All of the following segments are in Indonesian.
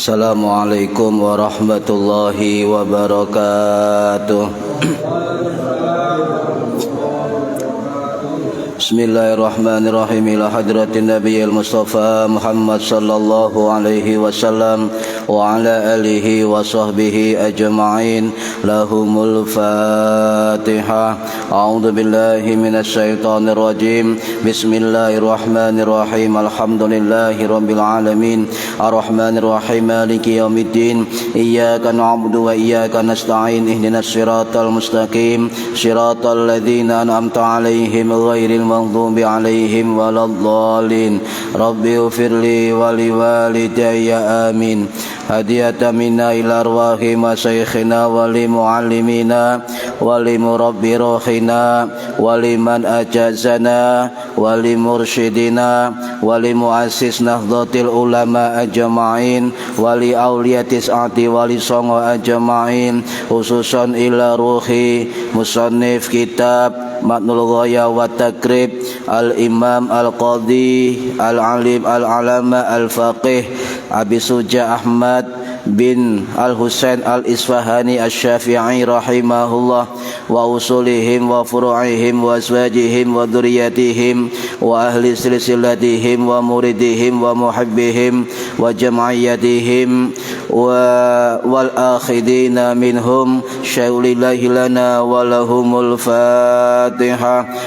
Assalamualaikum warahmatullahi wabarakatuh. Bismillahirrahmanirrahim. Ila hadratin nabiyil mustafa Muhammad sallallahu alaihi wasallam wa ala alihi wa sahbihi ajma'in. Lahumul Fatihah. A'udzu billahi minasy syaithanir rajim. Bismillahirrahmanirrahim. Alhamdulillahi rabbil alamin. Arrahmanir rahim. Maliki yaumiddin. Iyyaka na'budu wa iyyaka nasta'in. Ihdinas siratal mustaqim. Siratal ladzina an'amta 'alaihim ghairil maghdubi 'alaihim waladdallin. Rabbi ighfirli wa liwalidayya amin. Hadiyatan minna ila arwahi masyayikhina wa li muallimina wa li murabbi rohina wa liman ajazana wa li mursyidina wa li muassis nahdlatil ulama ajma'in wa li awliyatis ati wa li songo ajma'in, khususan ila ruhi musannif kitab Matnul Ghaya wa Takrib al-Imam al-Qadhi al-Alim al-Alama al-Faqih Abi Suja Ahmad bin Al-Husain Al-Isfahani Asy-Syafi'i rahimahullah, wa usulihim wa furu'ihim wa azwajihim wa dzurriyyatihim wa ahli silsilatihim wa muridihim wa muhibbihim wa jam'iyyatihim wal akhidina minhum syaulillahi lana wa lahumul Fatihah.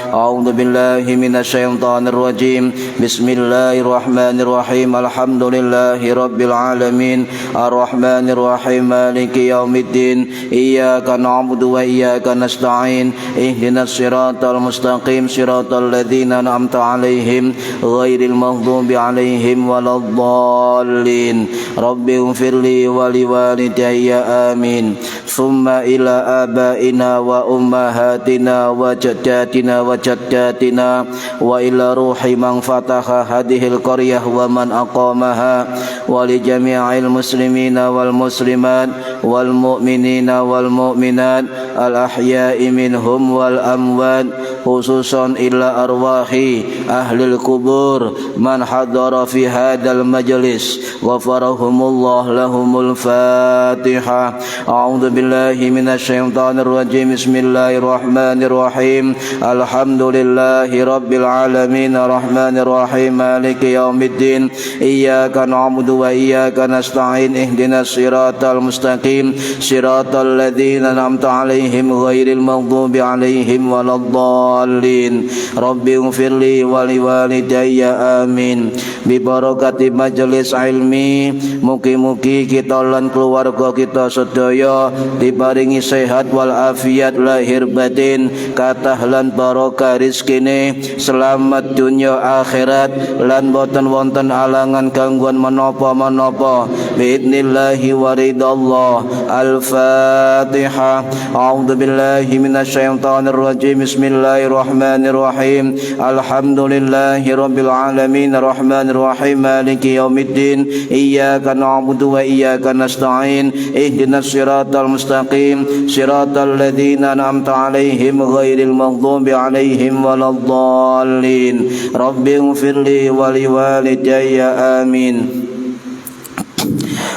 A'udzu billahi minasy syaithanir rajim. Bismillahirrahmanirrahim. Alhamdulillahi rabbil alamin. Arrahmanir rahim. Maliki yaumiddin. Iyyaka na'budu wa iyyaka nasta'in. Ihdinas siratal mustaqim. Siratal ladzina an'amta 'alaihim ghairil maghdubi 'alaihim waladdallin. Rabbi ighfirli wa liwalidayya amin. Thumma ila abaina wa ummahatina wa jaddatina wa jaddatina wa ila ruhi man fataha hadhil qaryah wa man aqamaha wa li jami'il muslimina wal muslimat wal mu'minina wal mu'minat al ahya'i minhum wal amwat, khususan ila arwahi ahlil kubur man hadara fi hadzal majlis ghafarahumullah lahumul Fatihah. A'udzu billahi minasy syaithanir rajim. Bismillahirrahmanirrahim. Alhamdulillahi rabbil alamin. Arrahmanir rahim. Maliki yaumiddin. Iyyaka na'budu wa iyyaka nasta'in. Ihdinas siratal mustaqim. Siratal ladzina an'amta 'alaihim ghairil maghdubi 'alaihim waladdallin. Rabbi ighfirli wa liwalidayya amin. Bi barakati majelis ilmi, mugi-mugi kita lan keluarga kita sedaya diparingi sehat wal afiat lahir batin, kathah lan barokah rizkine, selamat dunya akhirat, lan boten wonten alangan gangguan menapa-menapa biidnillahi wa ridallah. Al-Fatihah. A'udzu billahi minasy syaithanir rajim. Bismillahirrahmanirrahim. Alhamdulillahi rabbil alamin. Arrahmanir rahim. Maliki yaumiddin. Iyyaka na'budu wa iyyaka nasta'in. Ihdinas siratal mustaqim. Siratal ladzina an'amta 'alaihim ghairil maghdubi 'alaihim waladdallin. Rabbi ighfirli wa liwalidayya amin.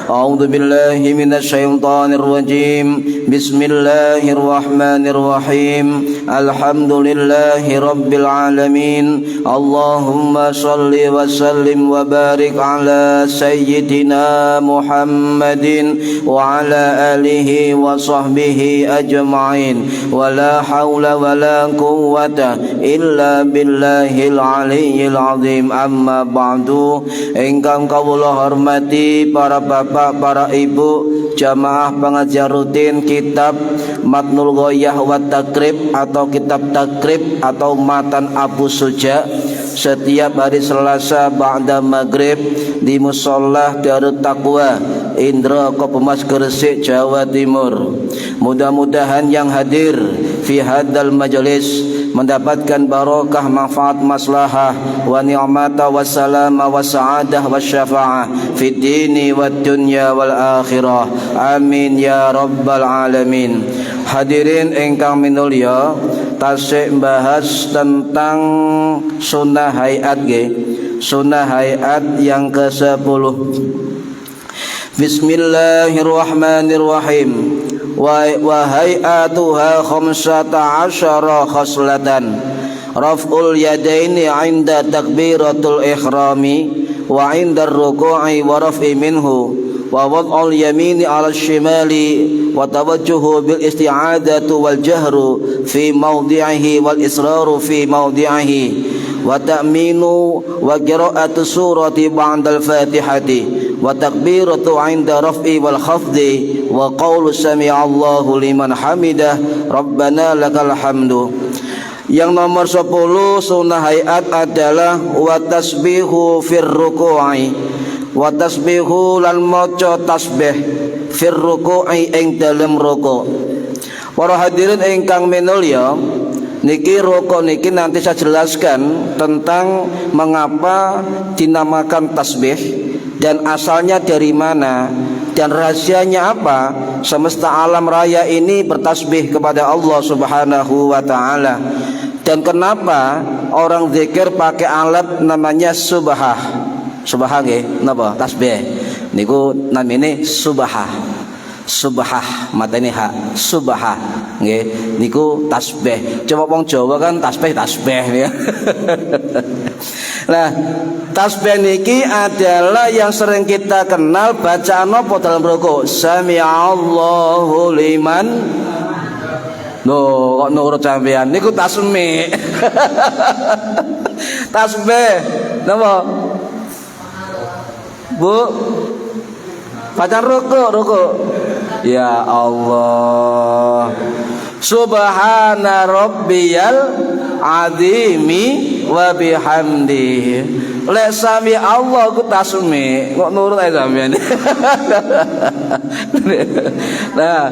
A'udzu billahi minasy syaithanir rajim. Bismillahirrahmanirrahim. Alhamdulillahi rabbil alamin. Allahumma shalli wa sallim wa barik ala sayyidina Muhammadin wa ala alihi wa sahbihi ajma'in. Wa la haula wa la quwwata illa billahil aliyyil azim. Amma ba'du. Ingkang kawula hormati para bapak, para ibu, jamaah pengajian rutin kitab Matnul Ghayah wa Takrib atau kitab Takrib atau Matan Abu Suja, setiap hari Selasa ba'da maghrib di Musholah Darut Taqwa Indra Kopemas Gresik Jawa Timur. Mudah-mudahan yang hadir fi hadzal majelis mendapatkan barokah, manfaat, maslahah wa ni'mata wa salama wa sa'adah wa syafa'ah fid dini wad dunya wal akhirah. Amin ya rabbal alamin. Hadirin ingkang minulya, tasik membahas tentang sunnah hayat nggih. Sunnah hayat yang ke-10. Bismillahirrahmanirrahim. Wa hay'atuha khamsata asyara khaslatan. Raf'ul yadaini 'inda takbiratul ihrami wa 'inda ar-ruku'i wa raf'i minhu wa wad'ul yamini 'ala shimali wa tawajjuhu bil isti'adatu wal jahru fi mawdi'ihi wal israru fi mawdi'ihi wa ta'minu wa qira'atu surati ba'da al-fatihati wa takbiratu 'inda raf'i wal khafdi wa qawlu sami'allahu liman hamidah rabbana lakal hamdu. Yang nomor 10 sunnah hayat adalah wa tasbihu fir ruku'i, wa tasbihu lan maca tasbih fir ruku'i ing dalem ruku'. Para hadirin ingkang minulya, niki ruku' niki nanti saya jelaskan tentang mengapa dinamakan tasbih dan asalnya dari mana dan rahasianya apa semesta alam raya ini bertasbih kepada Allah Subhanahu wa taala. Dan kenapa orang zikir pakai alat namanya subhah. Subhah nggih napa? Tasbih. Niku namine subhah. Subhah matane hak. Subhah nggih niku tasbih. Coba wong Jawa kan tasbih ya. Nah, tasbih niki adalah yang sering kita kenal bacaan apa dalam rukuk? Sami'allahu liman. Kok nurut sampean niku tasmi. Tasbih napa? Bu. Bacaan rukuk. Ya Allah. Subhana rabbiyal azimi wa bihamdihi. Lek sami Allah ku tasmi, kok nurut ae sampean. Nah,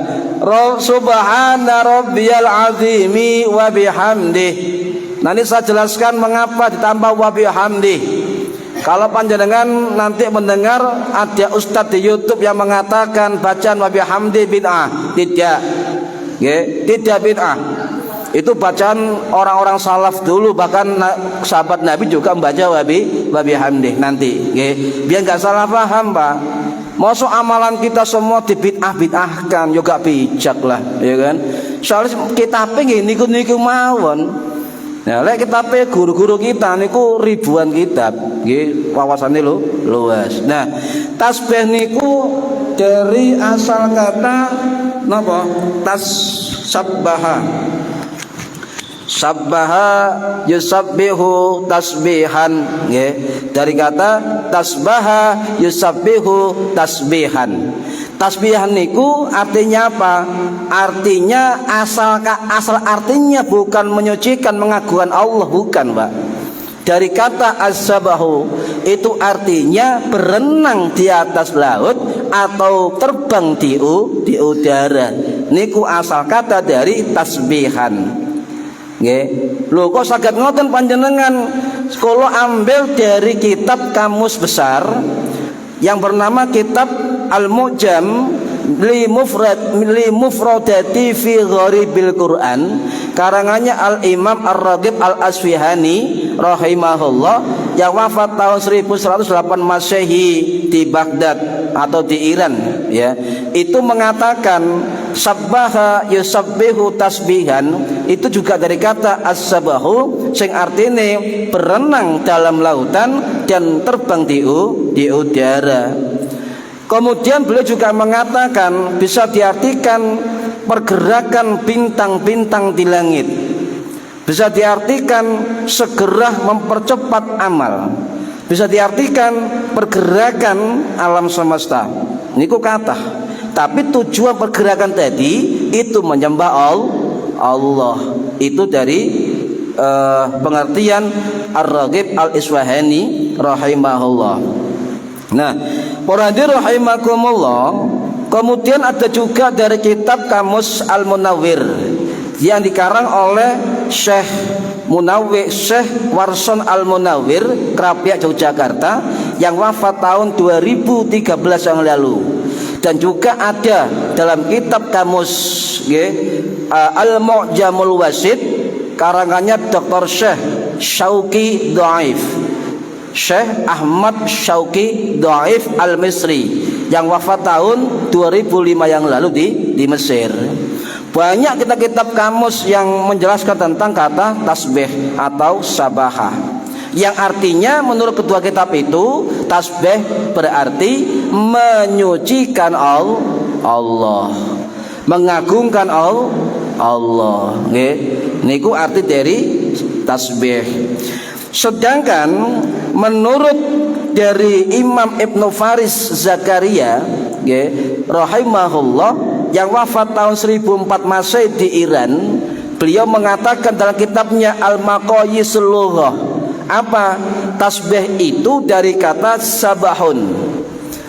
subhana rabbiyal azimi wa bihamdihi. Nanti saya jelaskan mengapa ditambah wa bihamdihi. Kalau panjenengan nanti mendengar ada ustadz di YouTube yang mengatakan bacaan wa bihamdi bid'ah, tidak bid'ah. Itu bacaan orang-orang salaf dulu, bahkan sahabat Nabi juga membaca wa bihamdi nanti, biar nggak salah paham Pak. Masuk amalan kita semua dibid'ah-bid'ahkan, juga bijak lah, ya kan? Soalnya kita pengen niku mawon. Nah, lek kitab guru-guru kita niku ribuan kitab, nggih, wawasannya luas. Nah, tasbih niku dari asal kata napa? Sabbaha. Sabbaha yusabbihu tasbihan, nggih. Dari kata tasbaha yusabbihu tasbihan. Tasbihan niku artinya apa? Artinya asal artinya bukan menyucikan, mengagungkan Allah, bukan, Pak. Dari kata as-sabahu itu artinya berenang di atas laut atau terbang di udara. Niku asal kata dari tasbihan. Nggih. Lho kok saged ngoten panjenengan? Kula ambil dari kitab kamus besar yang bernama kitab Al-Mu'jam li mufradati fi gharibil Quran, karangannya Al-Imam Ar-Raghib Al-Asfihani rahimahullah yang wafat tahun 1108 Masehi di Baghdad atau di Iran, ya. Itu mengatakan sabbaha yusabbihu tasbihan, itu juga dari kata as-sabahu sing artine berenang dalam lautan dan terbang di udara. Kemudian beliau juga mengatakan bisa diartikan pergerakan bintang-bintang di langit, bisa diartikan segera mempercepat amal, bisa diartikan pergerakan alam semesta. Niku kata. Tapi tujuan pergerakan tadi itu menyembah Allah. Itu dari pengertian Ar-Raghib Al-Isfahani rahimahullah. Nah, para hadirin rahimakumullah, kemudian ada juga dari kitab Kamus Al-Munawwir yang dikarang oleh Syekh Warson Al-Munawwir, Krapyak Yogyakarta, yang wafat tahun 2013 yang lalu. Dan juga ada dalam kitab Kamus Al-Mu'jamul Wasit, karangannya Dr. Syekh Syauqi Dhaif, Syekh Ahmad Syauqi Dhaif Al-Misri, yang wafat tahun 2005 yang lalu di Mesir. Banyak kitab-kitab kamus yang menjelaskan tentang kata tasbih atau sabahah, yang artinya menurut kedua kitab itu tasbih berarti menyucikan Allah, mengagungkan Allah. Nggih, niku arti dari tasbih. Sedangkan menurut dari Imam Ibnu Faris Zakaria, nggih, rahimahullah, yang wafat tahun 1004 Masehi di Iran, beliau mengatakan dalam kitabnya Al-Maqayisul Lughah, apa tasbih itu dari kata sabahun.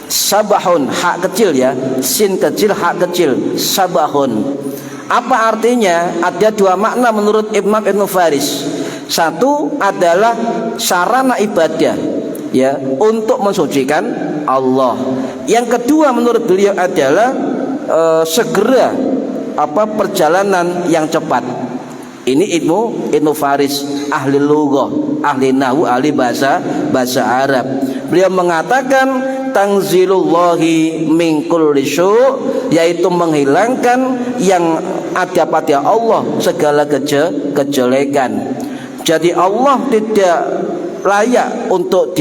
Sabahun, hak kecil ya, sin kecil, hak kecil, sabahun. Apa artinya? Ada dua makna menurut Imam Ibnu Faris. Satu adalah sarana ibadah, ya, untuk mensucikan Allah. Yang kedua menurut beliau adalah segera perjalanan yang cepat. Ini Ibnu Faris, ahli lughah, ahli nahwu, ahli bahasa Arab. Beliau mengatakan tanzilullahi min kulli syu', yaitu menghilangkan yang ada pada Allah segala kejelekan. Jadi Allah tidak layak untuk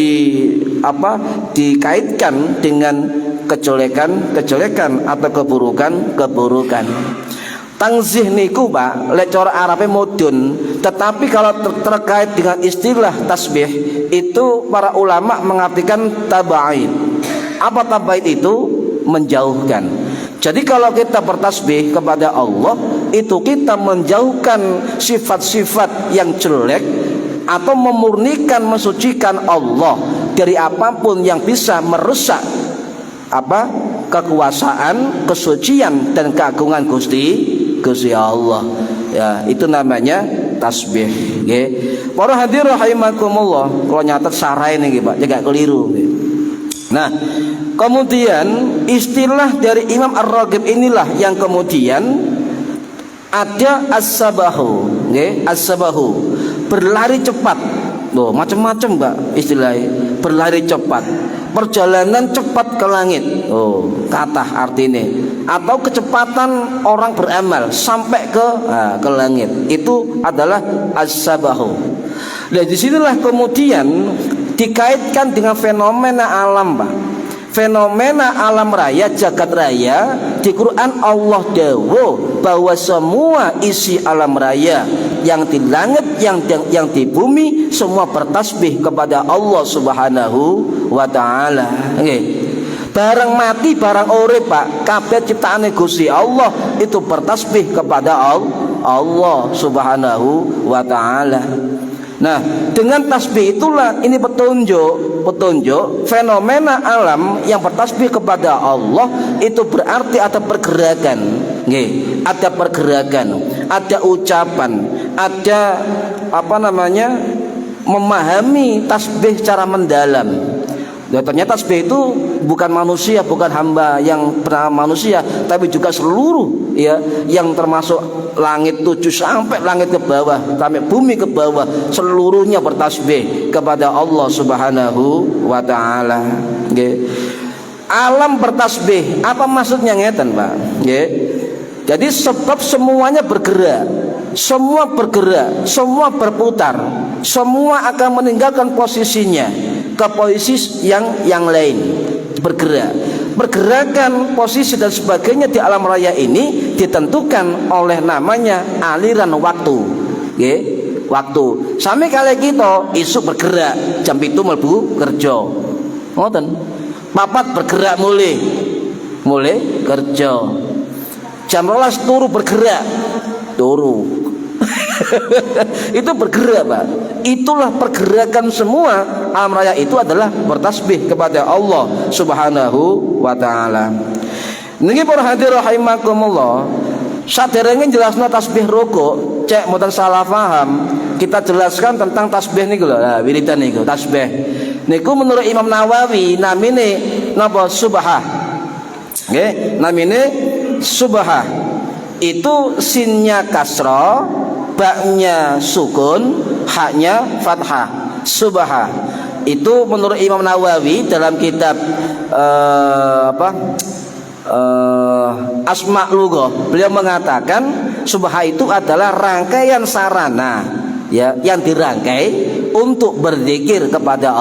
dikaitkan dengan kejelekan atau keburukan. Tangzih niku Pak, lek cara Arabe mudun, tetapi kalau terkait dengan istilah tasbih itu para ulama mengartikan tabaid. Apa tabaid itu? Menjauhkan. Jadi kalau kita bertasbih kepada Allah, itu kita menjauhkan sifat-sifat yang jelek atau memurnikan, mensucikan Allah dari apapun yang bisa merusak kekuasaan, kesucian dan keagungan Gusti Allah. Ya, itu namanya tasbih, nggih. Para hadirin rahimakumullah, kalau nyatet sarai niki Pak, jangan keliru. Nah, kemudian istilah dari Imam Ar-Raghib inilah yang kemudian ada as-sabahu, nggih, as-sabahu, berlari cepat. Loh, macam-macam Mbak istilahnya, berlari cepat, perjalanan cepat ke langit. Oh, kata artinya, atau kecepatan orang beramal sampai ke langit. Itu adalah as-sabahu. Nah, disinilah kemudian dikaitkan dengan fenomena alam, Pak. Fenomena alam raya, jagat raya. Di Quran Allah dawuh bahwa semua isi alam raya, yang di langit, yang di bumi, semua bertasbih kepada Allah Subhanahu wa ta'ala. Nggih. Barang mati, barang urip Pak, kabeh ciptaane Gusti Allah itu bertasbih kepada Allah Subhanahu wa ta'ala. Nah, dengan tasbih itulah ini petunjuk fenomena alam yang bertasbih kepada Allah itu berarti ada pergerakan, nggih, ada pergerakan, ada ucapan, ada memahami tasbih secara mendalam. Ya, ternyata tasbih itu bukan manusia, bukan hamba yang bernama manusia, tapi juga seluruh ya, yang termasuk langit 7 sampai langit ke bawah, sampai bumi ke bawah, seluruhnya bertasbih kepada Allah Subhanahu wa ta'ala. Nggih. Alam bertasbih, apa maksudnya ngeten, Pak? Nggih. Jadi sebab semuanya bergerak, semua bergerak, semua berputar, semua akan meninggalkan posisinya ke posisi yang lain, bergerak. Pergerakan, posisi dan sebagainya di alam raya ini ditentukan oleh namanya aliran waktu, nggih, waktu. Sami kali kita isuk bergerak jam 7 mlebu kerja, ngoten. Papat bergerak mulai kerja. Jam 12 turu bergerak, turu. Itu bergerak, Pak. Itulah pergerakan semua alam raya itu adalah bertasbih kepada Allah Subhanahu wa ta'ala. Niki para hadirin rahimakumullah, saderenge jelasna tasbih rukuk, cek mboten salah paham, kita jelaskan tentang tasbih niku lho. Nah, wiridan niku tasbih. Niku menurut Imam Nawawi namine napa? Subhah. Nggih, namine subhah. Itu sinnya kasra, baknya sukun, haknya fathah. Subhah. Itu menurut Imam Nawawi dalam kitab Asma Lughah, beliau mengatakan subha itu adalah rangkaian sarana ya yang dirangkai untuk berzikir kepada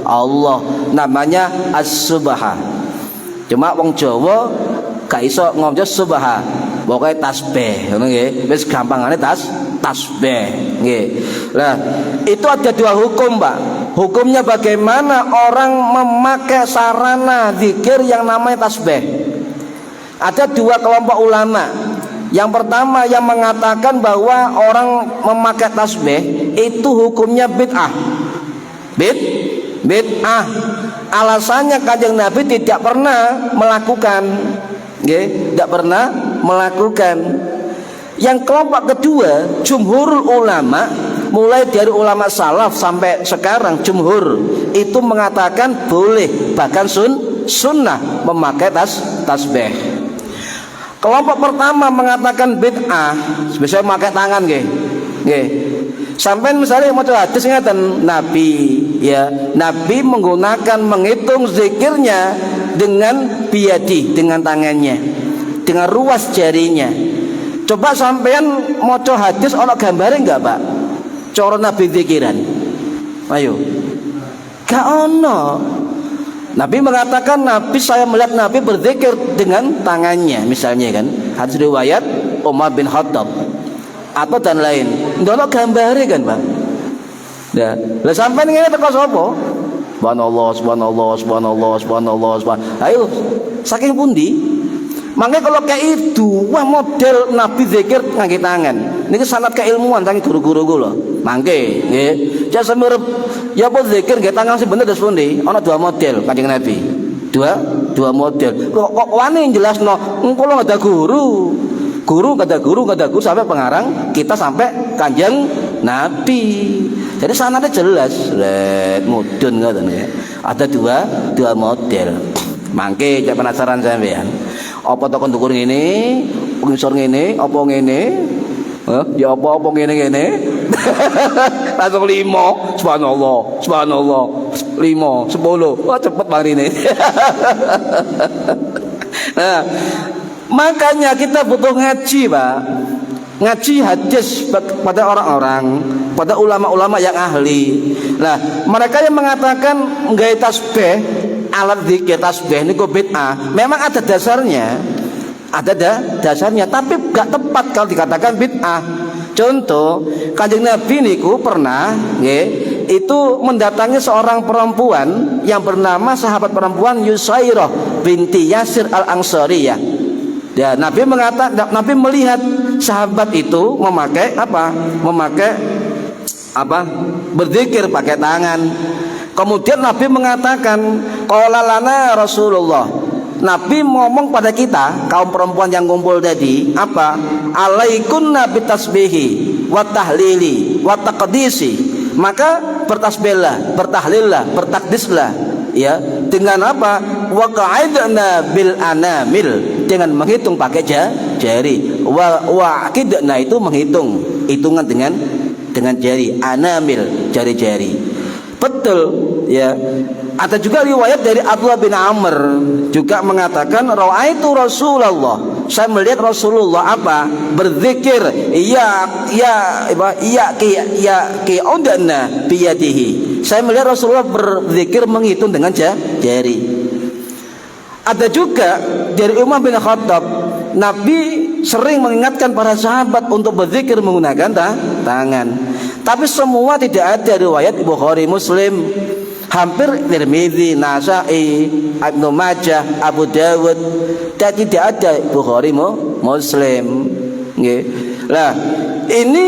Allah, namanya as-subha. Cuma wong Jawa gak iso ngomong subha, pokoke tasbih ngono nggih. Wis gampangane tasbih nggih. Lah, itu ada dua hukum, Pak. Hukumnya bagaimana orang memakai sarana zikir yang namanya tasbih. Ada dua kelompok ulama. Yang pertama yang mengatakan bahwa orang memakai tasbih itu hukumnya bid'ah. Bid'ah. Alasannya Kanjeng Nabi tidak pernah melakukan, tidak pernah melakukan. Yang kelompok kedua, jumhur ulama, mulai dari ulama salaf sampai sekarang, jumhur itu mengatakan boleh, bahkan sunnah memakai tasbih. Kelompok pertama mengatakan bid'ah, bisa memakai tangan, sampai misalnya mau hadis ngeten Nabi, ya Nabi menggunakan menghitung zikirnya dengan biyadi, dengan tangannya, dengan ruas jarinya. Coba sampean maca hadis ana gambare enggak, Pak? Cara Nabi zikiran. Ayo. Gak ono. Nabi mengatakan saya melihat Nabi berzikir dengan tangannya, misalnya kan. Hadis riwayat Umar bin Khattab atau dan lain. Ndak ono gambare kan, Pak? Ya, lah sampean ngene teko sapa? Subhanallah, subhanallah, subhanallah, subhanallah, subhanallah. Ayo, saking pundi? Makanya kalau kayak itu, wah model Nabi zikir ngangge tangan. Niki sanad keilmuan saking guru-guru kula. Mangke, nggih. Jas semirip ya apa zikir nggih tangan sing bener terus pundi? Ana dua model Kanjeng Nabi. Dua model. Kok wani jelasno, kula enggak ada guru. Guru enggak ada guru sampai pengarang kita sampai Kanjeng Nabi. Jadi sanadnya jelas, mudun ngoten ya. Ada dua model. Mangke cek penasaran sampean. Apa tokon ndukur ngene, pengisor ngene, apa ngene? Ya apa ngene. Langsung 5. Subhanallah, subhanallah. 5, 10. Wah cepet marine. Nah, makanya kita butuh ngaji, Pak. Ngaji hadis pada orang-orang, pada ulama-ulama yang ahli. Nah, mereka yang mengatakan nggawe tasbih, alat zikir tasbih niku bid'ah, memang ada dasarnya. Dasarnya, tapi gak tepat kalau dikatakan bid'ah. Contoh, Kanjeng Nabi niku pernah itu mendatangi seorang perempuan yang bernama sahabat perempuan Yusairah binti Yasir al-Ansariyah. Ya, Nabi melihat sahabat itu memakai berzikir pakai tangan. Kemudian Nabi mengatakan, qala lana Rasulullah. Nabi ngomong pada kita, kaum perempuan yang kumpul tadi, apa? Alaikunna bitasbihi wa tahlili wa taqdisi. Maka bertasbihlah, bertahlillah, bertakdislah, ya, dengan apa? Wa qa'idna bil anamil, dengan menghitung pakai jari. Wa aqidna itu menghitung, hitungan dengan jari, anamil, jari-jari. Betul, ya. Ada juga riwayat dari Abdullah bin Amr juga mengatakan, ra'aitu Rasulullah, saya melihat Rasulullah apa? Berzikir, ki udana biyadihi. Saya melihat Rasulullah berzikir menghitung dengan jari. Ada juga dari Umar bin Khattab, Nabi sering mengingatkan para sahabat untuk berzikir menggunakan tangan. Tapi semua tidak ada riwayat Bukhari Muslim. Hampir Tirmidzi, Nasa'i, Ibnu Majah, Abu Dawud, dan tidak ada Bukhari Muslim. Nah, ini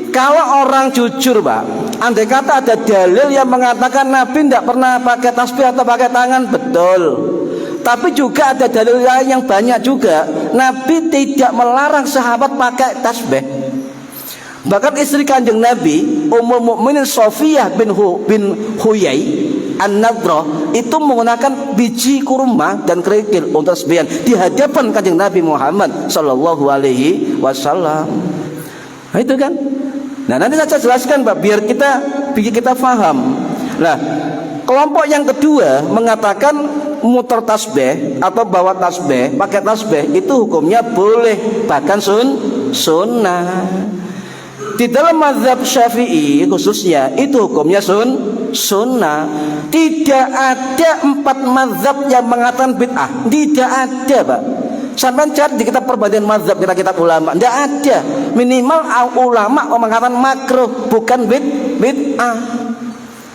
kalau orang jujur, Pak, andai kata ada dalil yang mengatakan Nabi tidak pernah pakai tasbih atau pakai tangan, betul. Tapi juga ada dalil lain yang banyak juga. Nabi tidak melarang sahabat pakai tasbih. Bahkan istri Kanjeng Nabi, Ummul Mukminin Sofiyah bin Huyai An-Nadrah, itu menggunakan biji kurma dan kerikil untuk tasbihan di hadapan Kanjeng Nabi Muhammad sallallahu alaihi wasallam. Nah, itu kan. Nah, nanti saya jelaskan, Pak, biar kita paham. Nah, kelompok yang kedua mengatakan muter tasbih atau bawa tasbih, pakai tasbih itu hukumnya boleh, bahkan sunnah. Di dalam mazhab Syafi'i khususnya itu hukumnya sunnah. Tidak ada 4 mazhab yang mengatakan bid'ah. Tidak ada, Pak. Sampai cari di kitab perbandingan mazhab, kitab ulama, tidak ada. Minimal ulama mengatakan makruh, bukan bid'ah.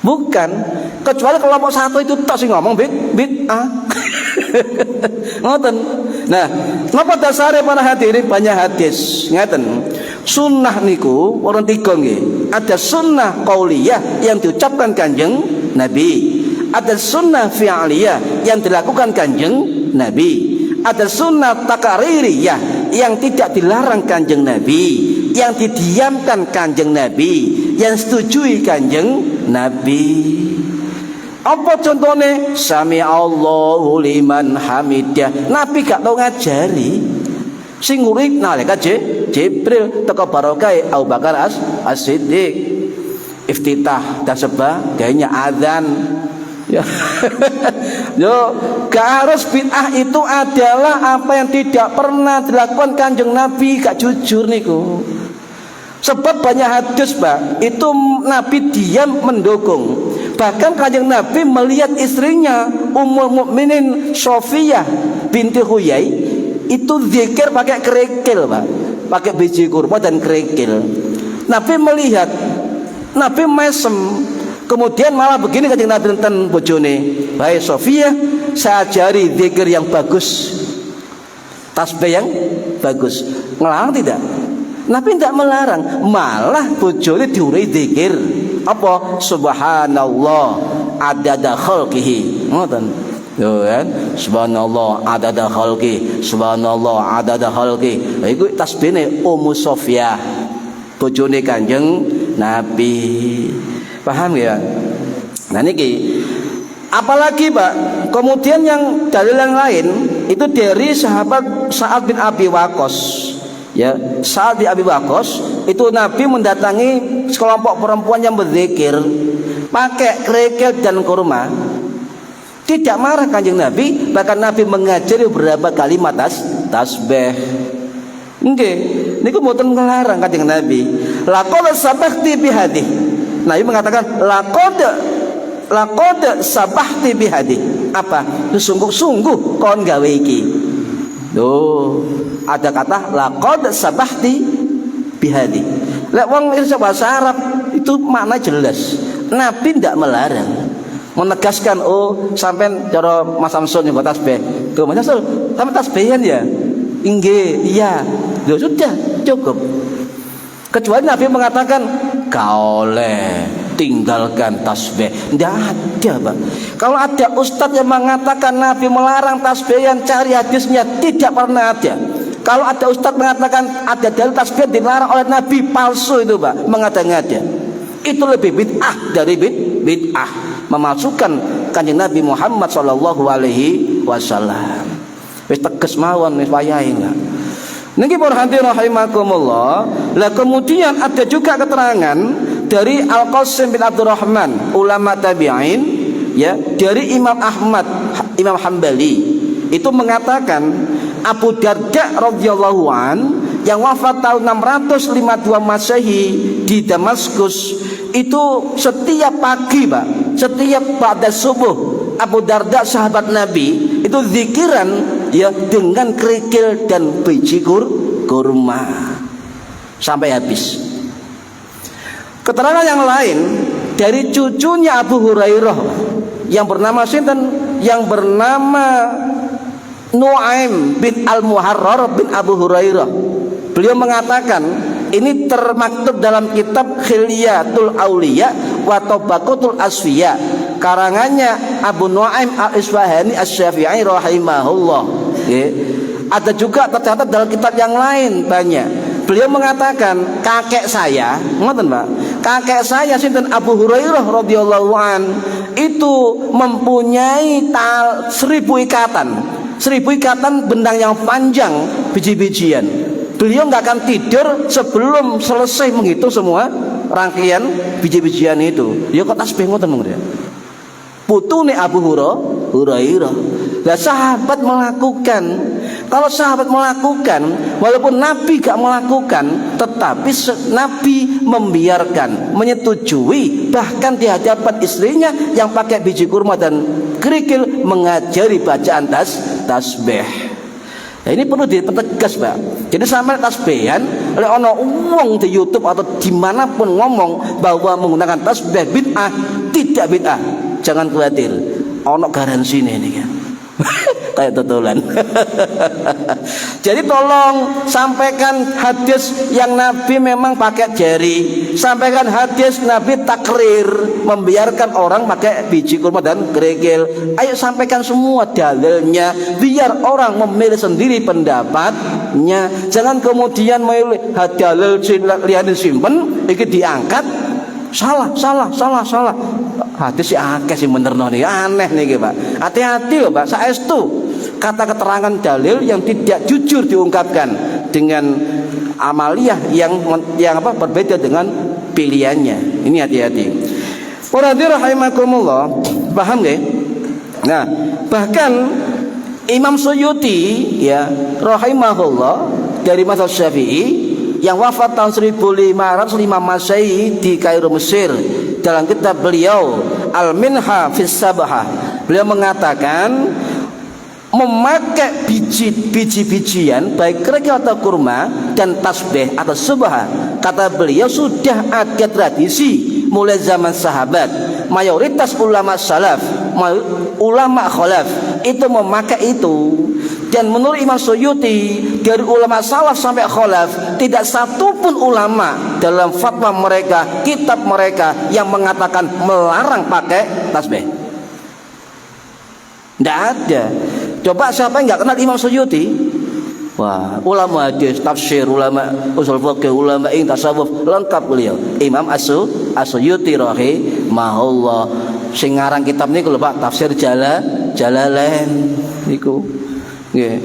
Bukan. Kecuali kelompok satu itu tak sih ngomong bid'ah. Ngoten. Nah, napa dasare para hadirin banyak hadis. Ngaten. Sunnah niku orang 3 nggih. Ada sunnah qauliyah yang diucapkan Kanjeng Nabi. Ada sunnah fi'liyah yang dilakukan Kanjeng Nabi. Ada sunnah taqririyah yang tidak dilarang Kanjeng Nabi, yang didiamkan Kanjeng Nabi, yang setujui Kanjeng Nabi. Apa contohnya? Sami Allahu liman hamidah. Nabi gak tau ngajari. Sing ngurip nalika Jibril teko barokah Abu Bakar As-Siddiq. Iftitah dan sebagainya, azan. Ya. Yo, gak harus bid'ah itu adalah apa yang tidak pernah dilakukan Kanjeng Nabi, gak jujur niku. Sebab banyak hadis, Pak, itu Nabi diam mendukung. Bahkan Kanjeng Nabi melihat istrinya Ummul Mukminin Sofiyah binti Huyai itu zikir pakai kerikil, Pak, pakai biji kurma dan kerikil. Nabi melihat, Nabi mesem. Kemudian malah begini Kanjeng Nabi tentang bojone, "Hai Sofiyah, saya ajari zikir yang bagus, tasbih yang bagus." Ngelarang tidak? Nabi tidak melarang, malah bojone diurai zikir. Apa? Subhanallah adada khalqihi. Ngoten. Yo kan? Subhanallah adada khalqi, subhanallah adada khalqi. Iku tasbihne Ummu Sofiyah, bojone Kanjeng Nabi. Paham ya? Nah niki apalagi, Pak, kemudian yang dalil yang lain itu dari sahabat Sa'ad bin Abi Waqqas. Ya, Sa'ad bin Abi Waqqas itu Nabi mendatangi sekelompok perempuan yang berzikir pakai kerikil dan kurma. Tidak marah Kanjeng Nabi, bahkan Nabi mengajari beberapa kalimat tasbih. Nggih, niku mboten ngelarang Kanjeng Nabi. Laqad sabaqti bihadhi. Nabi mengatakan laqad sabahti bihadi. Apa? Sungguh-sungguh kon gawe iki. Tuh, ada kata laqad sabahti bihadi. Lek wong bahasa Arab itu makna jelas. Nabi tidak melarang, menegaskan, oh sampean cara Mas Samsun yang tasbih. Tuh Mas Samsun, sampean tasbihan ya? Inggih, iya. Loh sudah, cukup. Kecuali Nabi mengatakan kau oleh tinggalkan tasbih. Tidak ada, Pak. Kalau ada ustadz yang mengatakan Nabi melarang tasbihan, cari hadisnya, tidak pernah ada. Kalau ada ustadz mengatakan ada dalil tasbih dilarang oleh Nabi, palsu itu, Pak, mengada-ngada. Itu lebih bid'ah dari bid'ah, memasukkan Kanjeng Nabi Muhammad sallallahu alaihi wasallam. Wis tegas mawon, wis wayahe lah. Niki para hadirin rahimakumullah. Lah kemudian ada juga keterangan dari Al-Qasim bin Abdurrahman, ulama tabi'in, ya, dari Imam Ahmad, Imam Hambali, itu mengatakan Abu Darda radhiyallahu an yang wafat tahun 652 Masehi di Damaskus, itu setiap pagi, Pak, setiap pada subuh, Abu Darda sahabat Nabi itu zikiran, ya, dengan kerikil dan biji kurma sampai habis. Keterangan yang lain dari cucunya Abu Hurairah yang bernama sinten, yang bernama Nuaim bin Al-Muharrar bin Abu Hurairah. Beliau mengatakan, ini termaktub dalam kitab Khilyatul Auliya wa Tabaqatul Asfiya, karangannya Abu Nuaim Al-Isfahani Asy-Syafi'i rahimahullah. Ada juga tercatat dalam kitab yang lain banyak. Beliau mengatakan kakek saya, ngoten Pak, kakek saya sinten Abu Hurairah radhiyallahu an itu mempunyai 1000 ikatan, 1000 ikatan benang yang panjang biji-bijian. Beliau nggak akan tidur sebelum selesai menghitung semua rangkaian biji-bijian itu. Ya kok tasbih ngoten mong dia. Putune Abu Hurairah. Lah sahabat melakukan. Kalau sahabat melakukan, walaupun Nabi gak melakukan, tetapi Nabi membiarkan, menyetujui, bahkan di hadapan istrinya yang pakai biji kurma dan kerikil mengajari bacaan tasbih. Nah, ini perlu dipertegas, Pak. Jadi sampai tasbihan, oleh ono wong di YouTube atau dimanapun ngomong bahwa menggunakan tasbih bid'ah, tidak bid'ah. Jangan khawatir, ono garansi ini kan. Kayak totolan. Jadi tolong sampaikan hadis yang Nabi memang pakai jari, sampaikan hadis Nabi takrir membiarkan orang pakai biji kurma dan kerikil. Ayo sampaikan semua dalilnya biar orang memilih sendiri pendapatnya. Jangan kemudian memilih dalil lihat disimpan, iki diangkat salah. Hadis si akeh sih bener nih, aneh nih Pak. Hati-hati loh Pak, saestu kata keterangan dalil yang tidak jujur diungkapkan dengan amaliyah yang berbeda dengan pilihannya. Ini hati-hati. Para hadirin rahimakumullah, paham nggih? Nah, bahkan Imam Suyuti ya rahimahullah dari mazhab Syafi'i yang wafat tahun 1505 Masehi di Kairo, Mesir, dalam kitab beliau Al-Minha fis Sabah, beliau mengatakan memakai biji-bijian baik kerikil atau kurma dan tasbih atau subah, kata beliau sudah ada tradisi mulai zaman sahabat. Mayoritas ulama salaf, ulama khalaf itu memakai itu. Dan menurut Imam Suyuti, dari ulama salaf sampai khalaf tidak satupun ulama dalam fatwa mereka, kitab mereka yang mengatakan melarang pakai tasbih. Tidak ada. Coba siapa yang nggak kenal Imam Suyuti? Wah, ulama hadis, tafsir, ulama usul fikih, ulama tasawuf, lengkap beliau. Imam As-Suyuti rahimahullah. Sing ngarang kitab niku lho Pak, tafsir Jalalain niku. Nggih.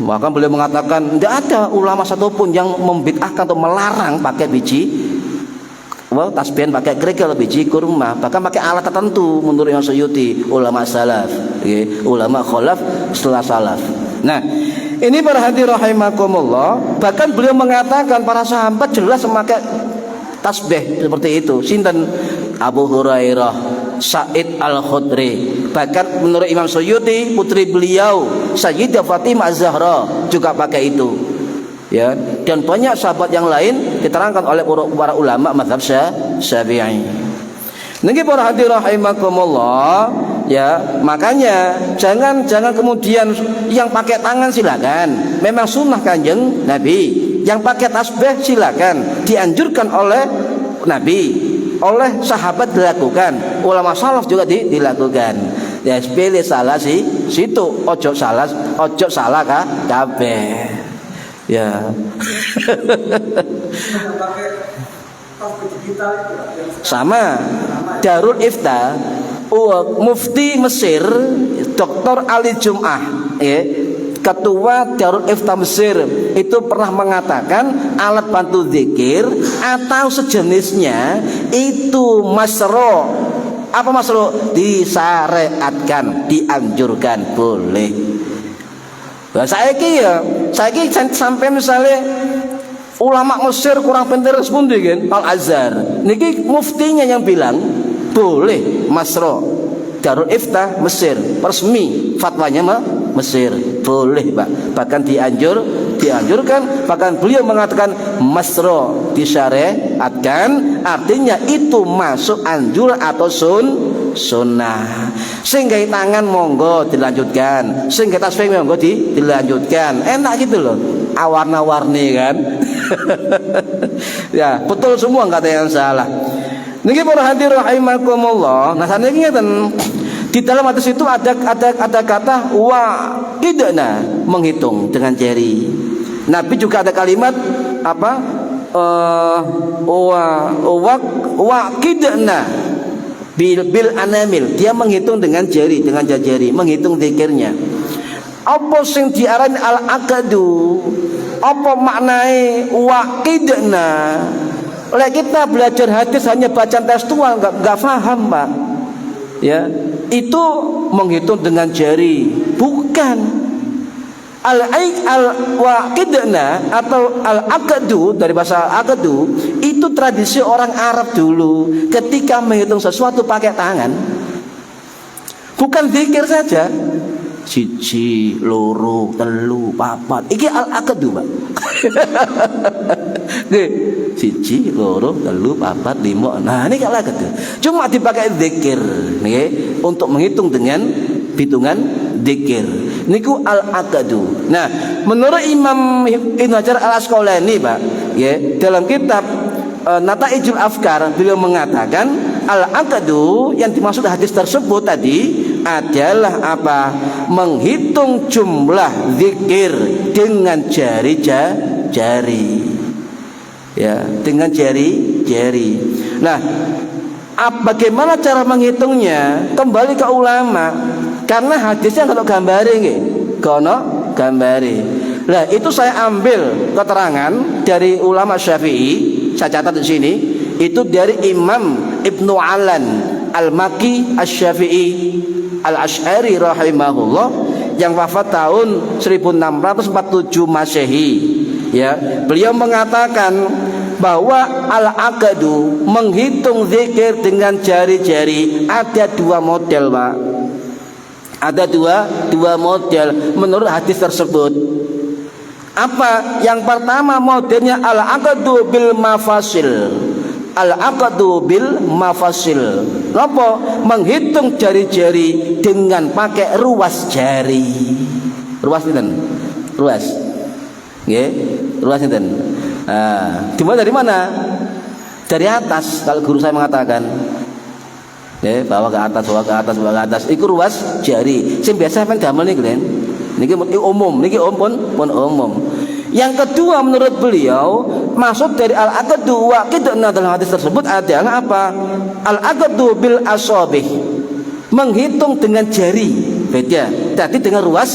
Bahkan beliau mengatakan tidak ada ulama satupun yang membid'ahkan atau melarang pakai biji tasbih, pakai kerikil, biji kurma, bahkan pakai alat tertentu menurut Imam Suyuti, ulama salaf, ulama khalaf setelah salaf. Nah, ini para hadirin rahimakumullah, bahkan beliau mengatakan para sahabat jelas memakai tasbih seperti itu. Sinten? Abu Hurairah, Sa'id Al-Khudri. Bahkan menurut Imam Suyuti, putri beliau Sayyidah Fatimah Az-Zahra juga pakai itu. Ya, dan banyak sahabat yang lain diterangkan oleh para ulama mazhab Syafi'i. Niki para hadirin rahimakumullah, ya, makanya jangan kemudian yang pakai tangan silakan. Memang sunnah Kanjeng Nabi. Yang pakai tasbih silakan, dianjurkan oleh Nabi, oleh sahabat dilakukan, ulama salaf juga dilakukan. Ya, pilih salah situ, ojo salah kabeh. Ya. Sama Darul Ifta, Mufti Mesir Dr. Ali Jum'ah, ya, ketua Darul Ifta Mesir, itu pernah mengatakan alat bantu zikir atau sejenisnya itu masro. Apa masro? Disyariatkan, dianjurkan, boleh. Nah, saiki sampai misalnya ulama Mesir kurang pinter sepundi kan, Al Azhar. Niki muftinya yang bilang boleh masro. Darul Ifta Mesir resmi fatwanya Mesir boleh Pak. Bahkan dianjurkan, bahkan beliau mengatakan masro disyariatkan, artinya itu masuk anjuran atau sunnah. Sehingga tangan monggo dilanjutkan, sehingga tasbih monggo dilanjutkan. Enak gitu loh, warna-warni kan. Ya, betul semua, enggak ada yang salah. Niki para hadirin rahimakumullah. Nah, saniki ngeten, di dalam hadis itu ada kata wa idna, menghitung dengan jari. Nabi juga ada kalimat apa? Wa kidna bil anamil, dia menghitung dengan jari, menghitung zikirnya. Apa sing diarani al aqdu? Apa maknai waqidna? Lek kita belajar hadis hanya bacaan tekstual enggak paham, Pak. ya, itu menghitung dengan jari, bukan. Al-waqidna atau al-aqdu dari bahasa aqdu itu tradisi orang Arab dulu ketika menghitung sesuatu pakai tangan. Bukan zikir saja. Siji, loro, telu, papat. Iki al-aqdu, Pak. Nggih. Siji, loro, telu, papat, lima. Nah, ini al-aqdu. Cuma dipakai zikir, nggih, untuk menghitung dengan hitungan zikir. Niku al-aqdu. Nah, menurut Imam Ibnu Hajar Al-Asqalani, Pak, ya, dalam kitab Nataijul Afkar beliau mengatakan al-aqdu yang dimaksud hadis tersebut tadi adalah apa? Menghitung jumlah zikir dengan jari. Ya, dengan jari. Nah, bagaimana cara menghitungnya? Kembali ke ulama. Karena hadisnya kalau gambare nggih, kono gambare. Lah itu saya ambil keterangan dari ulama Syafi'i, saya catat di sini, itu dari Imam Ibnu Alan Al-Maki Asy-Syafi'i Al-Asy'ari rahimahullah yang wafat tahun 1647 Masehi. Ya, beliau mengatakan bahwa al-aqdu menghitung zikir dengan jari-jari ada dua model, Pak. Ada dua model menurut hadis tersebut. Apa? Yang pertama modelnya al-aqdu bil mafasil. Al-aqdu bil mafasil. Apa? Menghitung jari-jari dengan pakai ruas jari. Ruas itu, ruas. Nggih, ruas itu. Dimulai dari mana? Dari atas. Kalau guru saya mengatakan, bawa ke atas. Iku ruas jari. Sing biasa sampean damel niku, Glen. Niki umum, niki pun umum. Yang kedua menurut beliau, maksud dari al-aqdu waqidna dalam hadis tersebut adalah apa? Al-aqdu bil asabih. Menghitung dengan jari. Beda. Tadi dengan ruas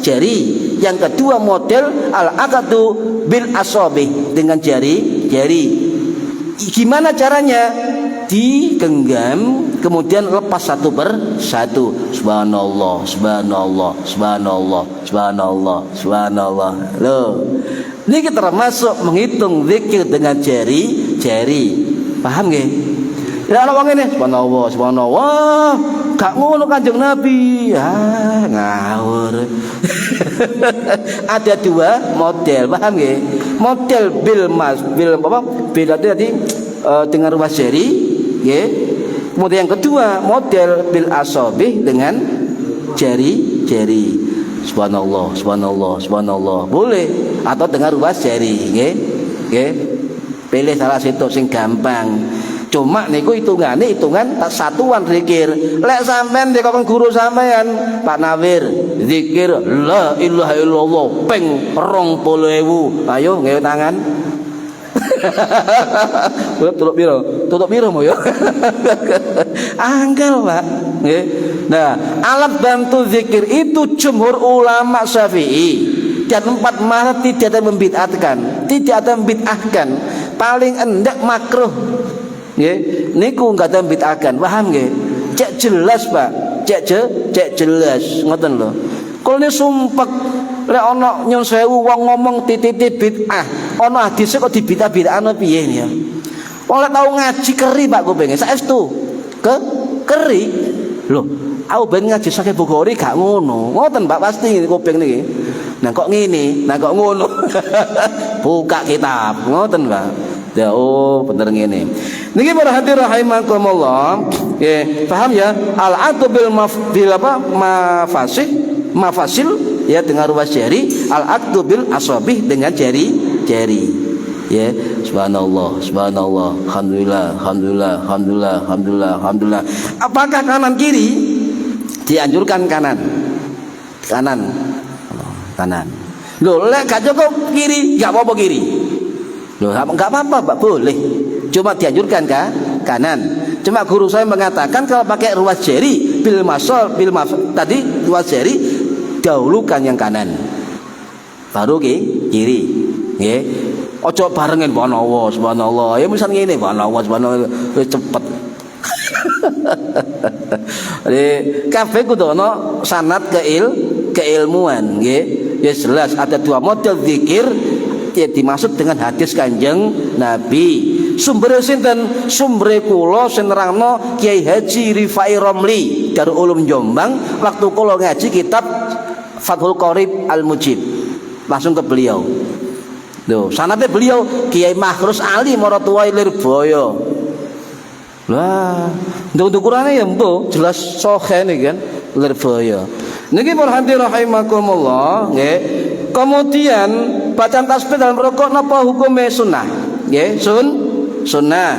jari. Yang kedua model al-aqdu bil asabih dengan jari. Gimana caranya? Digenggam kemudian lepas satu per satu. Subhanallah. Loh, ini kita termasuk menghitung zikir dengan jari. Paham nggih? Ya ana wong ngene, subhanallah. Gak ngono Kanjeng Nabi. Ngawur. Ada dua model, paham nggih? Model bil tadi dengan ruas jari. Kemudian yang kedua model bil asabih dengan jari. Subhanallah. Boleh atau dengan ruas jari, nggih. Pilih salah satu sing gampang. Cuma niku hitungan satuan zikir. Lek sampean dikon guru sampean, Pak Nawir, zikir la ilaha illallah ping 20.000. Ayo nggawe tangan. Tutup piro mo yo. Angel, Pak. Nggih. Nah, alat bantu zikir itu jumhur ulama Syafi'i dan 4 mazhab tidak ada membid'ahkan. Paling endak makruh. Nggih. Niku enggak ada membid'ahkan. Paham nggih? Cek jelas, Pak. Cek jelas. Ngoten lho. Kene sumpek lek ana nyun sewu wong ngomong titip bid'ah, ana hadis kok dibid'ah-bid'ahno piye ya. Wong lek tau ngaji keri Pak kupinge, saestu. Keri. Lho, aku ben ngaji saking Bogori gak ngono. Ngoten Pak pasti kuping niki. Nah kok ngene, nah kok ngono. Buka kitab, ngoten Pak. Ya bener ngene. Niki para hadirin rahimakumullah. Nggih, paham ya? Al-aqdu bil mafasil ya dengan ruas jari, al-aqdu bil asabih dengan jari. Ya, subhanallah. Alhamdulillah. Apakah kanan kiri? Dianjurkan kanan. Loh, lek gak cukup kiri, gak apa-apa kiri. Loh, enggak apa-apa, Pak, boleh. Cuma dianjurkan kanan. Cuma guru saya mengatakan kalau pakai ruas jari tadi ruas jari dahulukan yang kanan. Baru kiri. Nggih. Ojo barengan subhanallah. Ya misal ngene subhanallah cepet. Kabeh kudu ana sanad keilmuan nggih. Ya jelas ada dua model zikir ya dimaksud dengan hadis Kanjeng Nabi. Sumber sinten? Sumber kula sing nerangno Kiai Haji Rifai Romli Darul Ulum Jombang waktu kula ngaji kitab Fathul Qorib Al-Mujib. Langsung ke beliau. Loh, sanate beliau Kiai Mahrus Ali Maratuwai Lirboyo. Lah, nduk ukurane ya mbo jelas sahih niki kan Lirboyo. Niki para hadirin rahimakumullah, nggih. Kemudian bacaan tasbih dalam rukuk napa hukume sunnah? Nggih, sunnah.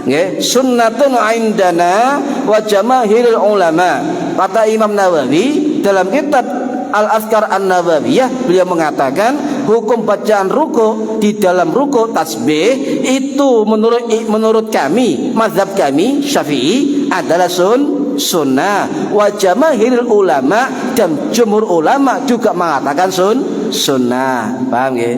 Nggih, sunnatun indana wa jamaahirul ulama. Kata Imam Nawawi dalam kitab Al-Azkar An-Nawawiyah, beliau mengatakan hukum bacaan ruku di dalam ruku tasbih itu menurut kami, mazhab kami Syafi'i adalah sunnah. Wa jamaahirul ulama dan jumhur ulama juga mengatakan sunnah. Paham nggih?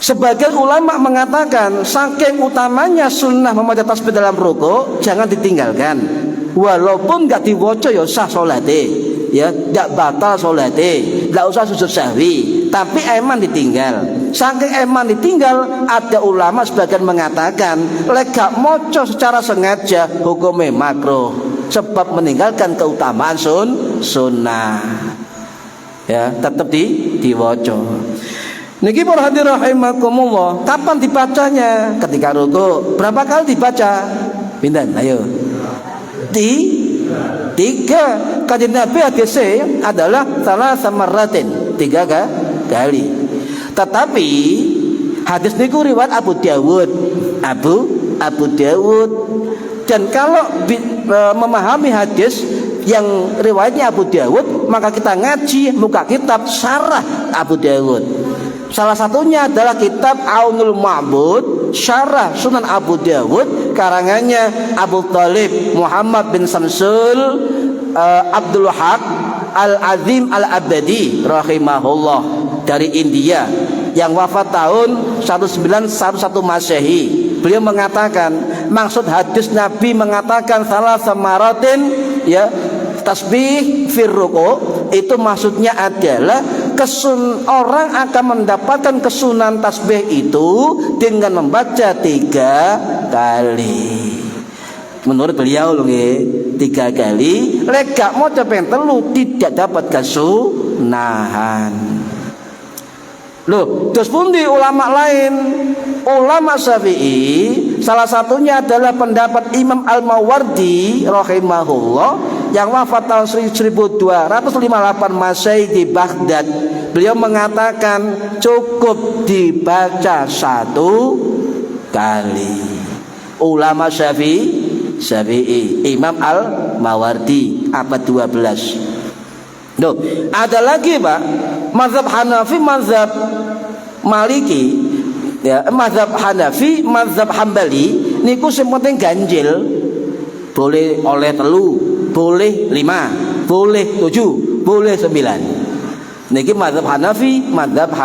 Sebagian ulama mengatakan saking utamanya sunnah membaca tasbih dalam ruku jangan ditinggalkan. Walaupun enggak diwaca ya sah salate. Ya, tidak batal salate, tidak usah sujud sahwi, tapi eman ditinggal. Saking eman ditinggal, ada ulama sebagian mengatakan lek gak maca secara sengaja hukumnya makruh, sebab meninggalkan keutamaan sunnah. Ya, tetap diwaca. Niki para hadirin rahimakumullah, kapan dibacanya? Ketika ruku. Berapa kali dibaca? Pinten? Ayo. Tiga. Kanjeng Nabi hadisnya adalah salah samaratin, 3 kali. Tetapi hadis niku riwayat Abu Dawud. Dan kalau memahami hadis yang riwayatnya Abu Dawud, maka kita ngaji muka kitab syarah Abu Dawud. Salah satunya adalah kitab Aunul Ma'bud syarah Sunan Abu Dawud karangannya Abu Thalib Muhammad bin Samsul Abdul Haq Al-Azim Al-Abadi rahimahullah dari India yang wafat tahun 1911 Masehi. Beliau mengatakan maksud hadis Nabi mengatakan salah samaratin ya tasbih fir ruku itu maksudnya adalah orang akan mendapatkan kesunahan tasbih itu dengan membaca 3 kali. Menurut beliau loh 3 kali. Lek gak mau cepeng telu tidak dapat kesunahan. Loh, terus pundi ulama lain? Ulama Syafi'i salah satunya adalah pendapat Imam Al-Mawardi rahimahullah yang wafat tahun 1258 Masehi di Baghdad. Beliau mengatakan cukup dibaca 1 kali. Ulama Syafi'i Imam Al-Mawardi abad 12. Loh, ada lagi Pak, mazhab Hanafi, mazhab Maliki, ya, mazhab Hanafi, mazhab Hambali niku sing penting ganjil. Boleh oleh 3, boleh 5, boleh 7, boleh 9. Niki mazhab Hanafi, mazhab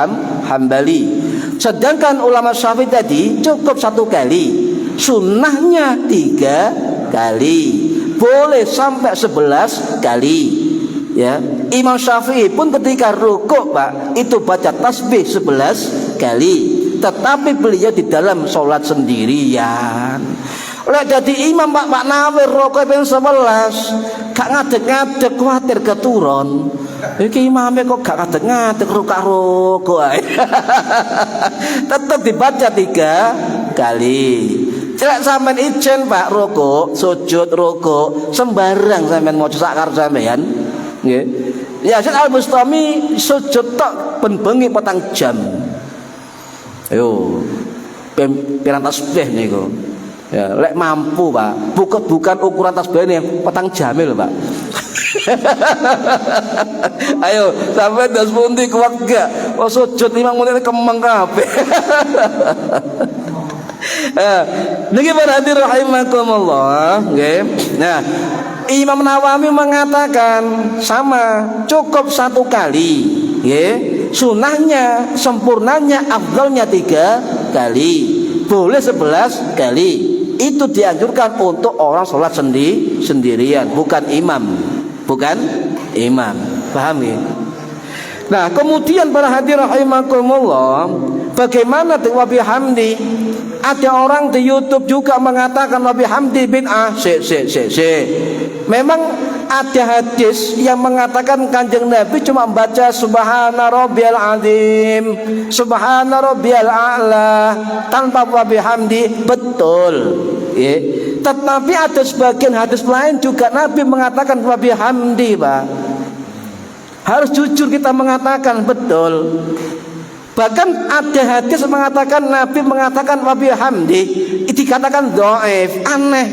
Hambali. Sedangkan ulama Syafi'i tadi cukup 1 kali. Sunnahnya 3 kali. Boleh sampai 11 kali. Ya, Imam Syafi'i pun ketika rukuk Pak itu baca tasbih 11 kali. Tetapi beliau di dalam sholat sendirian. Lek dadi imam Pak Nawir rukuk ping 11 gak ngadeg-ngadeg kuwatir keturun. Iki imame kok gak ngadeg-ngadeg rukuk ae. Tetap dibaca 3 kali. Celak sampean ijen Pak rukuk, sujud rukuk sembarang sampean maca sak karep sampean. Nggih. Ya Syekh Al-Bustami sujud tok ben bengi 4 jam. Ayo. Pirang tasbih niku. Ya, lek mampu Pak. Bukan ukuran tasbih ini 4 jam lho Pak. Ayo, sampai das pundi kuat gak? Oh sujud 5 menit kemeng kabeh. Niki para hadirin rahimakumullah, nggih. Nah, Imam Nawawi mengatakan sama, cukup 1 kali, nggih. Sunnahnya, sempurnanya, afdalnya 3 kali. Boleh 11 kali. itu dianjurkan untuk orang sholat sendirian, bukan imam. Paham ya? Nah, kemudian para hadirin rahimakumullah, bagaimana wa bihamdi? Ada orang di YouTube juga mengatakan wa bihamdi bid'ah. Memang ada hadis yang mengatakan Kanjeng Nabi cuma membaca subhana rabbiyal azim, subhana rabbiyal a'la tanpa wa bihamdi, betul ya. Tetapi ada sebagian hadis lain juga Nabi mengatakan wa bihamdi, Pak. Harus jujur kita mengatakan betul. Bahkan ada hadis mengatakan Nabi mengatakan wa bihamdi dikatakan dhaif, aneh.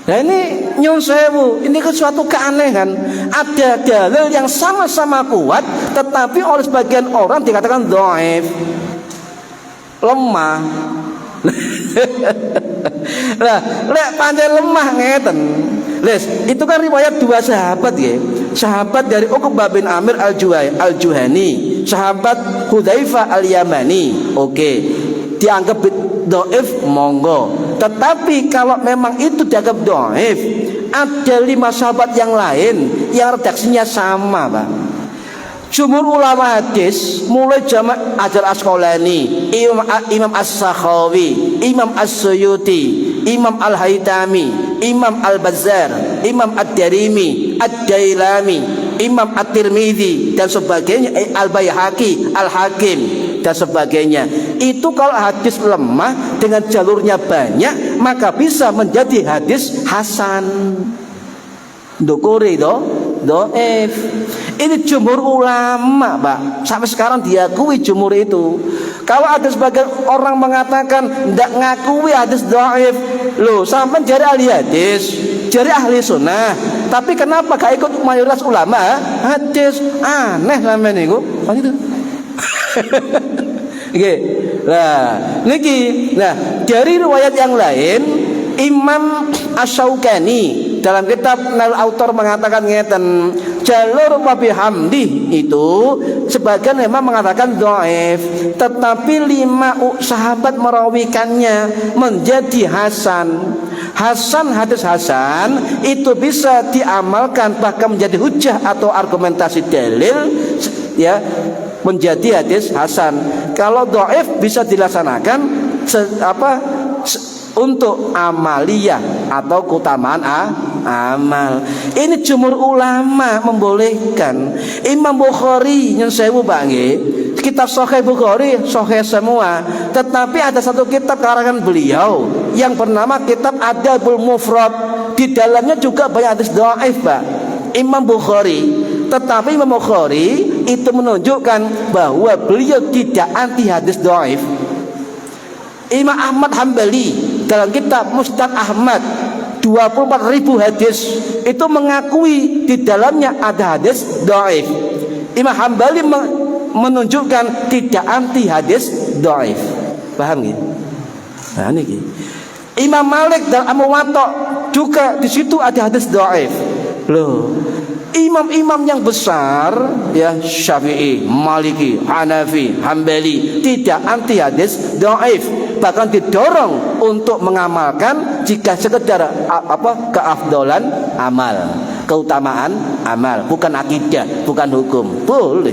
Nah ini nyun sewu, ini kan suatu keanehan. Ada dalil yang sama-sama kuat, tetapi oleh sebagian orang dikatakan dhaif, lemah. Nah, lek pancen lemah ngeten. Itu kan riwayat dua sahabat ya. Sahabat dari Uqbah bin Amir al-Juhani, sahabat Hudzaifah al-Yamani. Oke, dianggap dhaif monggo. Tetapi kalau memang itu dianggap dhaif, ada 5 sahabat yang lain yang redaksinya sama, Pak. Jumhur ulama hadis mulai Jama' Asqalani, Imam As-Sakhawi, Imam As-Suyuti, Imam Al-Haytami, Imam Al-Bazzar, Imam Ad-Darimi, Ad-Dailami, Imam At-Tirmidzi dan sebagainya, Al-Baihaqi, Al-Hakim dan sebagainya. Itu kalau hadis lemah dengan jalurnya banyak, maka bisa menjadi hadis hasan. Ndukuri dhaif. Ini jumhur ulama, Pak. Sampai sekarang diakui jumhur itu. Kalau ada sebagian orang mengatakan tidak ngakui hadis dhaif, loh, sampai jari ahli hadis, jari ahli sunnah, tapi kenapa gak ikut mayoritas ulama hadis? Aneh sampean niku. Gitu. Oke. Nah, dari riwayat yang lain, Imam Asy-Syaukani dalam kitab Nail Autor mengatakan ngeten, jalur wa bihamdi itu sebagian memang mengatakan dhaif, tetapi 5 sahabat merawikannya menjadi hasan. Hadis hasan itu bisa diamalkan, bahkan menjadi hujjah atau argumentasi dalil ya, menjadi hadis hasan. Kalau dhaif bisa dilaksanakan untuk amaliyah atau keutamaan amal. Ini jumhur ulama membolehkan. Imam Bukhari yang sewu bangi, kitab Sahih Bukhari sahih semua, tetapi ada satu kitab karangan beliau yang bernama Kitab Adabul Mufrad. Di dalamnya juga banyak hadis dhaif, Pak. Imam Bukhari, tetapi Imam Bukhari itu menunjukkan bahwa beliau tidak anti hadis dhaif. Imam Ahmad Hambali dalam kitab Musnad Ahmad 24.000 hadis itu mengakui di dalamnya ada hadis dhaif. Imam Hambali menunjukkan tidak anti hadis dhaif. Paham ya? Nah ini. Imam Malik dan Muwatta juga di situ ada hadis dhaif. Loh, imam-imam yang besar ya, Syafi'i, Maliki, Hanafi, Hambali tidak anti hadis dhaif, bahkan didorong untuk mengamalkan jika sekedar keafdolan amal, keutamaan amal, bukan akidah, bukan hukum. Boleh.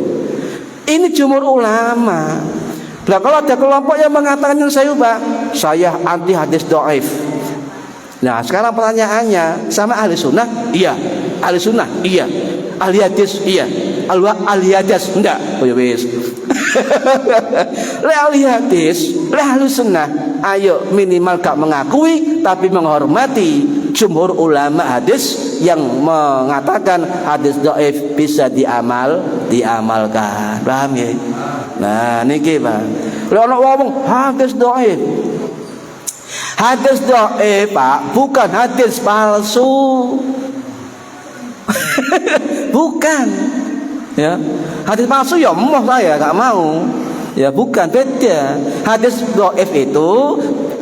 Ini jumhur ulama. Nah, kalau ada kelompok yang mengatakan yang saya anti hadis dhaif. Nah, sekarang pertanyaannya, sama ahli sunnah? Iya. Ahli sunnah? Iya. Ahli hadis? Iya. Ahli hadis? Enggak. Oh ya wis. Le ahli hadis, le ahli sunnah, ayo minimal gak mengakui tapi menghormati jumhur ulama hadis yang mengatakan hadis dhaif bisa diamalkan. Paham ya? Nah, niki Pak. Le ono ngomong hadis dhaif. Hadis dhaif, Pak, bukan hadis palsu. Bukan. Ya. Hadis palsu ya emoh saya enggak mau. Ya bukan, beda. Hadis dhaif itu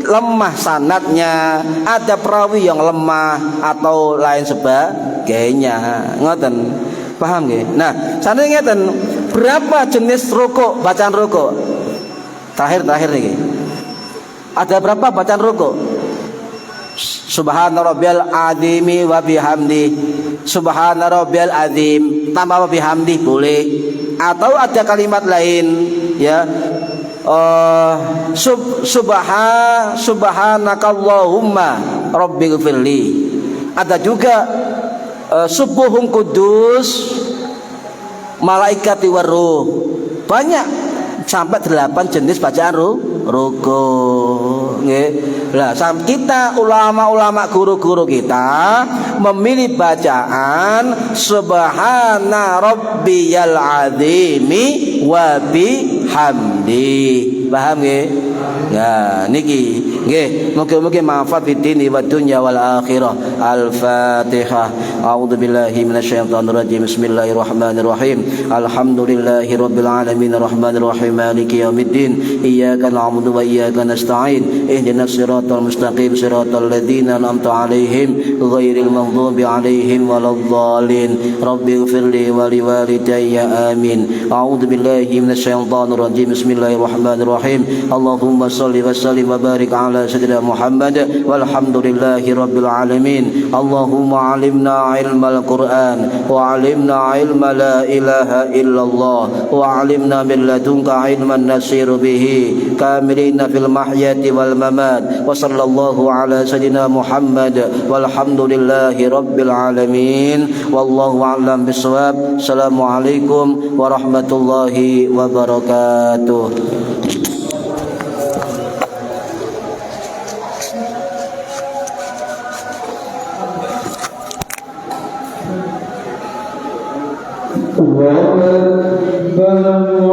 lemah sanadnya, ada perawi yang lemah atau lain sebagainya. Ngoten. Paham nggih? Nah, sanane ngeten, berapa jenis rukuk, bacaan rukuk? Terakhir niki. Ada berapa bacaan rukuk? Subhana rabbiyal azimi wa bihamdi. Subhana rabbiyal azim tambah wa bihamdi boleh. Atau ada kalimat lain ya. Subhanakallahumma rabbighfirli. Ada juga subuhun kudus malaikati waruh. Banyak sampai 8 jenis bacaan ruku. Nah, kita ulama-ulama guru-guru kita memilih bacaan subhana rabbiyal azimi wa bihamdi. Paham nggih? Ya, niki nggih, mugi-mugi manfaat fid dini wad dunya wal akhirah. Al-Fatihah. A'udzu billahi minasyaitonir rajim. Bismillahirrahmanirrahim. Alhamdulillahi rabbil alamin arrahmanir rahim maliki yaumiddin. Iyyaka na'budu wa iyyaka nasta'in. Ihdinas siratal mustaqim siratal ladzina an'amta 'alaihim ghairil maghdubi 'alaihim waladdallin. Rabbighfirli wa liwalidayya amin. A'udzu billahi minasyaitonir rajim. Bismillahirrahmanirrahim. Allahumma shalli wa sallim wa barik ala sayyidina Muhammad walhamdulillahi rabbil alamin. Allahumma 'allimna ilmal Qur'an wa 'allimna ilma la ilaha illallah wa 'allimna min ladunka ilman nasiru bihi kamilina fil mahyati wal mamat. Wa sallallahu ala sayyidina Muhammad walhamdulillahi rabbil alamin. Wallahu a'lam bissawab. Assalamualaikum warahmatullahi wabarakatuh. Allahu Akbar.